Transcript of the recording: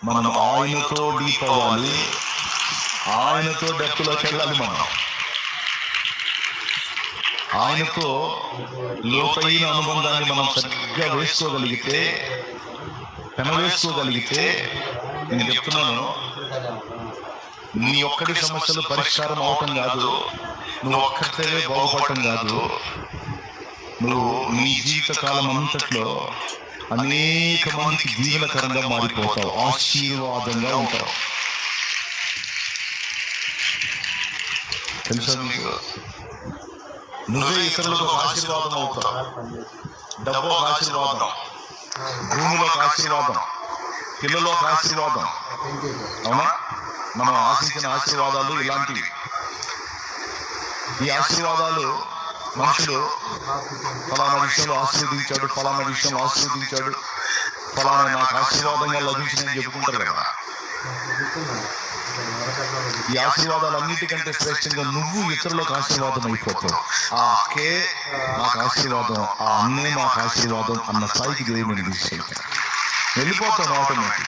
మనం ఆయనతో డీప్ అవ్వాలి, ఆయనతో డెప్త్లోకి వెళ్ళాలి. మనం ఆయనతో లోతైన అనుబంధాన్ని మనం సరిగ్గా వేసుకోగలిగితే, పెనవేసుకోగలిగితే, నేను చెప్తున్నాను, నీ ఒక్కడి సమస్యలు పరిష్కారం అవటం కాదు, నువ్వు ఒక్కరితే బాగుపడటం కాదు, నువ్వు నీ జీవిత కాలం అంతట్లో అనేక మందికి దీవెనకరంగా మారిపోతావు, ఆశీర్వాదంగా ఉంటావు. తెలుసా మీకు? నువ్వే ఇతరులకు ఒక ఆశీర్వాదం అవుతావు. డబ్బు ఒక ఆశీర్వాదం, భూమిలో ఒక ఆశీర్వాదం, పిల్లలు ఒక ఆశీర్వాదం. అవునా? మనం ఆశించిన ఆశీర్వాదాలు ఇలాంటివి. ఈ ఆశీర్వాదాలు మనుషులు ఫలానా విషయంలో ఆశీర్వదించాడు, ఫలానా విషయంలో ఆశీర్వదించాడు, ఫలానా నాకు ఆశీర్వాదంగా లభించిందని చెప్పుకుంటారు కదా. ఈ ఆశీర్వాదాలు అన్నిటికంటే శ్రేష్టంగా నువ్వు ఇతరులకు ఆశీర్వాదం అయిపోతావు. ఆ అక్కే నాకు ఆశీర్వాదం, ఆ అన్నే నాకు ఆశీర్వాదం అన్న స్థాయికి దేవుడు నేను తీసుకెళ్తాను. వెళ్ళిపోతాను ఆటోమేటిక్.